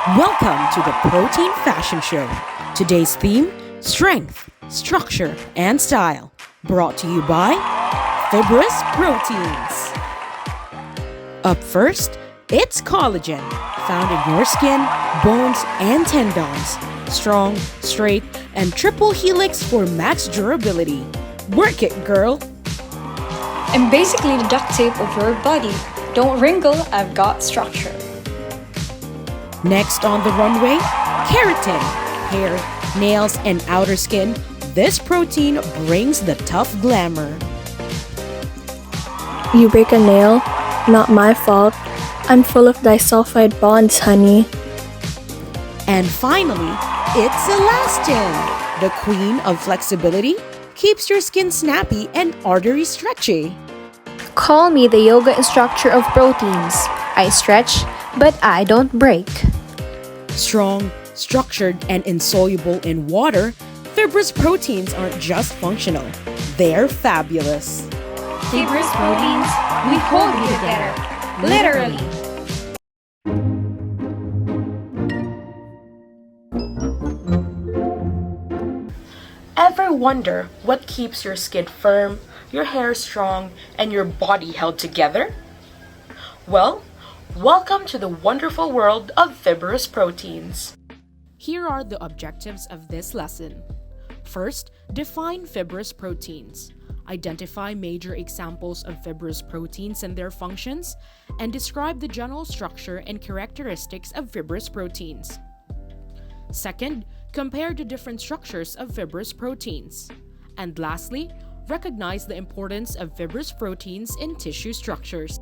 Welcome to the Protein Fashion Show. Today's theme, strength, structure, and style. Brought to you by Fibrous Proteins. Up first, it's collagen, found in your skin, bones, and tendons. Strong, straight, and triple helix for max durability. Work it, girl! I'm basically the duct tape of your body. Don't wrinkle, I've got structure. Next on the runway, keratin. Hair, nails, and outer skin. This protein brings the tough glamour. You break a nail? Not my fault. I'm full of disulfide bonds, honey. And finally, it's elastin. The queen of flexibility, keeps your skin snappy and artery stretchy. Call me the yoga instructor of proteins. I stretch, but I don't break. Strong, structured, and insoluble in water, fibrous proteins aren't just functional, they're fabulous. Fibrous proteins, we hold you together, literally. Ever wonder what keeps your skin firm, your hair strong, and your body held together? Well, welcome to the wonderful world of fibrous proteins. Here are the objectives of this lesson. First, define fibrous proteins. Identify major examples of fibrous proteins and their functions, and describe the general structure and characteristics of fibrous proteins. Second, compare the different structures of fibrous proteins. And lastly, recognize the importance of fibrous proteins in tissue structures.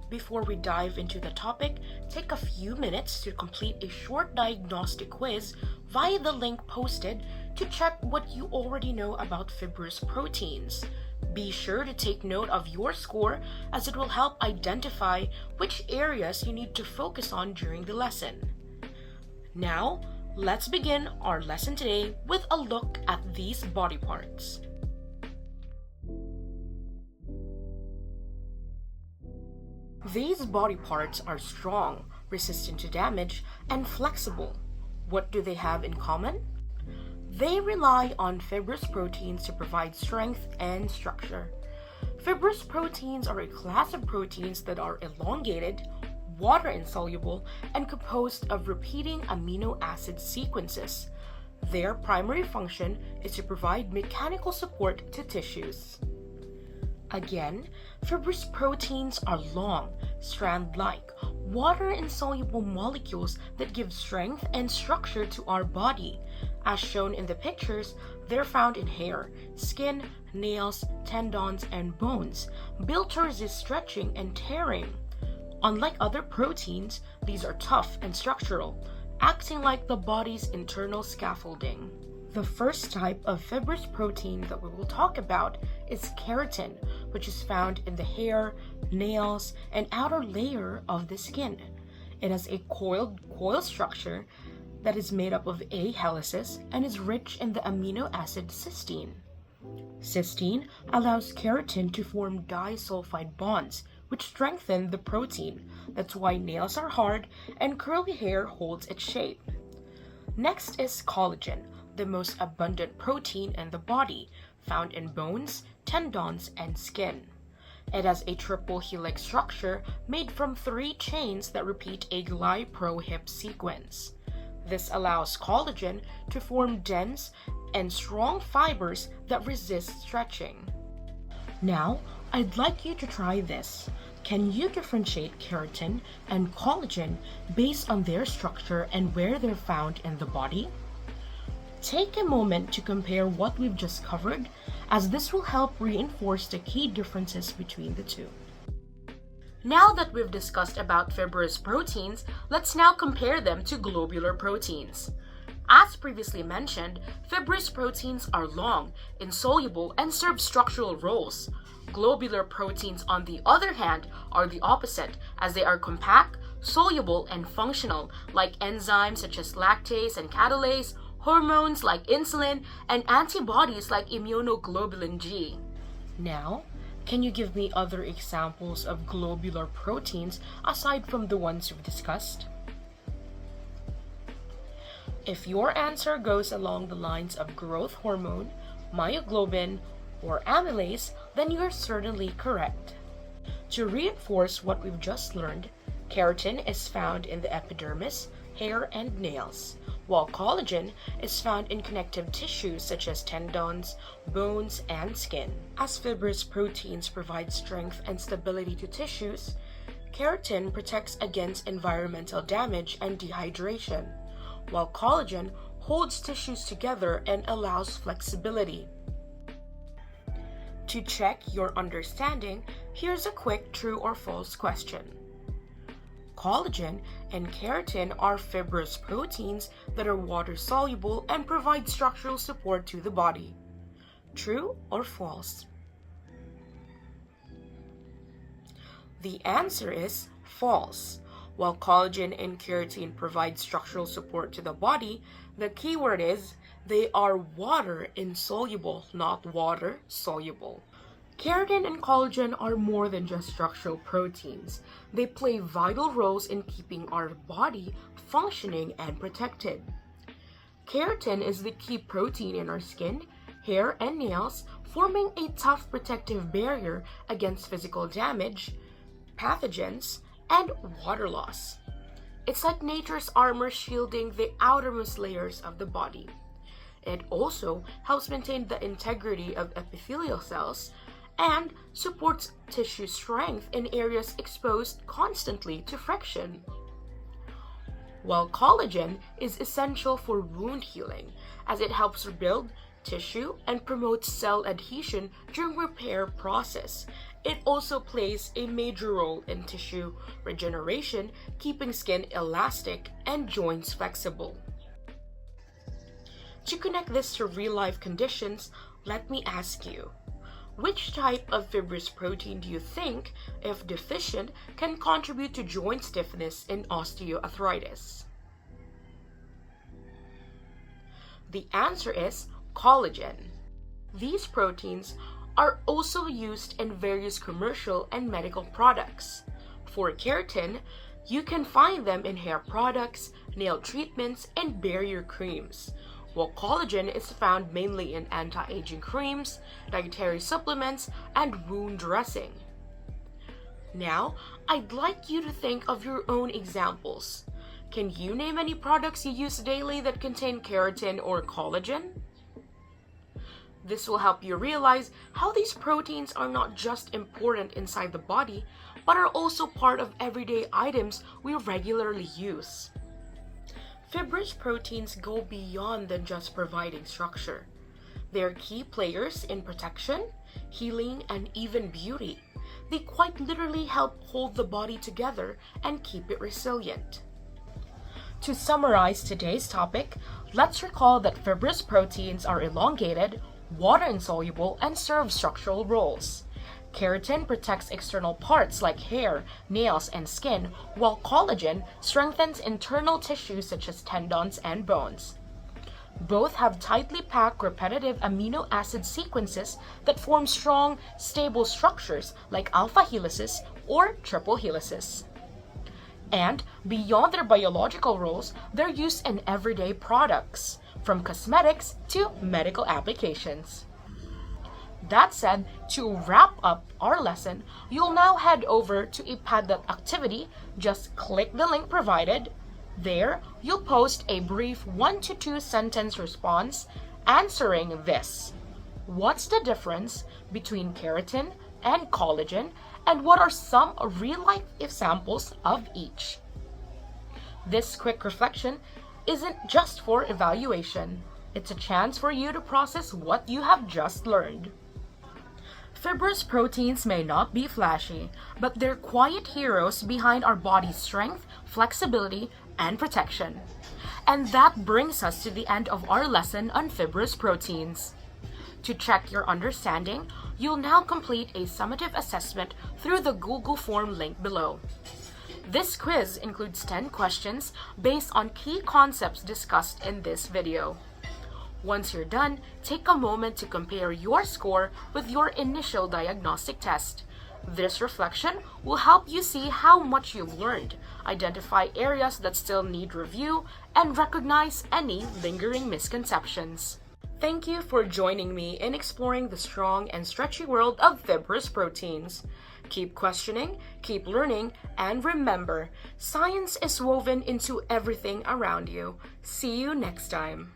Before we dive into the topic, take a few minutes to complete a short diagnostic quiz via the link posted to check what you already know about fibrous proteins. Be sure to take note of your score as it will help identify which areas you need to focus on during the lesson. Now, let's begin our lesson today with a look at these body parts. These body parts are strong, resistant to damage, and flexible. What do they have in common? They rely on fibrous proteins to provide strength and structure. Fibrous proteins are a class of proteins that are elongated, water-insoluble, and composed of repeating amino acid sequences. Their primary function is to provide mechanical support to tissues. Again, fibrous proteins are long, strand-like, water-insoluble molecules that give strength and structure to our body. As shown in the pictures, they're found in hair, skin, nails, tendons, and bones, built to resist stretching and tearing. Unlike other proteins, these are tough and structural, acting like the body's internal scaffolding. The first type of fibrous protein that we will talk about is keratin, which is found in the hair, nails, and outer layer of the skin. It has a coil structure that is made up of A helices and is rich in the amino acid cysteine. Cysteine allows keratin to form disulfide bonds, which strengthen the protein. That's why nails are hard and curly hair holds its shape. Next is collagen, the most abundant protein in the body, found in bones, tendons, and skin. It has a triple helix structure made from 3 chains that repeat a glyprohip sequence. This allows collagen to form dense and strong fibers that resist stretching. Now, I'd like you to try this. Can you differentiate keratin and collagen based on their structure and where they're found in the body? Take a moment to compare what we've just covered, as this will help reinforce the key differences between the two. Now that we've discussed about fibrous proteins, let's now compare them to globular proteins. As previously mentioned, fibrous proteins are long, insoluble, and serve structural roles. Globular proteins, on the other hand, are the opposite, as they are compact, soluble, and functional, like enzymes such as lactase and catalase, hormones like insulin, and antibodies like immunoglobulin G. Now, can you give me other examples of globular proteins aside from the ones we've discussed? If your answer goes along the lines of growth hormone, myoglobin, or amylase, then you're certainly correct. To reinforce what we've just learned, keratin is found in the epidermis, hair, and nails, while collagen is found in connective tissues such as tendons, bones, and skin. As fibrous proteins provide strength and stability to tissues, keratin protects against environmental damage and dehydration, while collagen holds tissues together and allows flexibility. To check your understanding, here's a quick true or false question. Collagen and keratin are fibrous proteins that are water-soluble and provide structural support to the body. True or false? The answer is false. While collagen and keratin provide structural support to the body, the key word is they are water-insoluble, not water-soluble. Keratin and collagen are more than just structural proteins. They play vital roles in keeping our body functioning and protected. Keratin is the key protein in our skin, hair, and nails, forming a tough protective barrier against physical damage, pathogens, and water loss. It's like nature's armor shielding the outermost layers of the body. It also helps maintain the integrity of epithelial cells and supports tissue strength in areas exposed constantly to friction. While collagen is essential for wound healing, as it helps rebuild tissue and promotes cell adhesion during repair process. It also plays a major role in tissue regeneration, keeping skin elastic and joints flexible. To connect this to real-life conditions, let me ask you, which type of fibrous protein do you think, if deficient, can contribute to joint stiffness in osteoarthritis? The answer is collagen. These proteins are also used in various commercial and medical products. For keratin, you can find them in hair products, nail treatments, and barrier creams, while collagen is found mainly in anti-aging creams, dietary supplements, and wound dressing. Now, I'd like you to think of your own examples. Can you name any products you use daily that contain keratin or collagen? This will help you realize how these proteins are not just important inside the body, but are also part of everyday items we regularly use. Fibrous proteins go beyond than just providing structure. They are key players in protection, healing, and even beauty. They quite literally help hold the body together and keep it resilient. To summarize today's topic, let's recall that fibrous proteins are elongated, water-insoluble, and serve structural roles. Keratin protects external parts like hair, nails, and skin, while collagen strengthens internal tissues such as tendons and bones. Both have tightly packed repetitive amino acid sequences that form strong, stable structures like alpha helices or triple helices. And beyond their biological roles, they're used in everyday products, from cosmetics to medical applications. That said, to wrap up our lesson, you'll now head over to a Padlet activity. Just click the link provided. There, you'll post a brief 1 to 2 sentence response answering this. What's the difference between keratin and collagen, and what are some real-life examples of each? This quick reflection isn't just for evaluation. It's a chance for you to process what you have just learned. Fibrous proteins may not be flashy, but they're quiet heroes behind our body's strength, flexibility, and protection. And that brings us to the end of our lesson on fibrous proteins. To check your understanding, you'll now complete a summative assessment through the Google form link below. This quiz includes 10 questions based on key concepts discussed in this video. Once you're done, take a moment to compare your score with your initial diagnostic test. This reflection will help you see how much you've learned, identify areas that still need review, and recognize any lingering misconceptions. Thank you for joining me in exploring the strong and stretchy world of fibrous proteins. Keep questioning, keep learning, and remember, science is woven into everything around you. See you next time.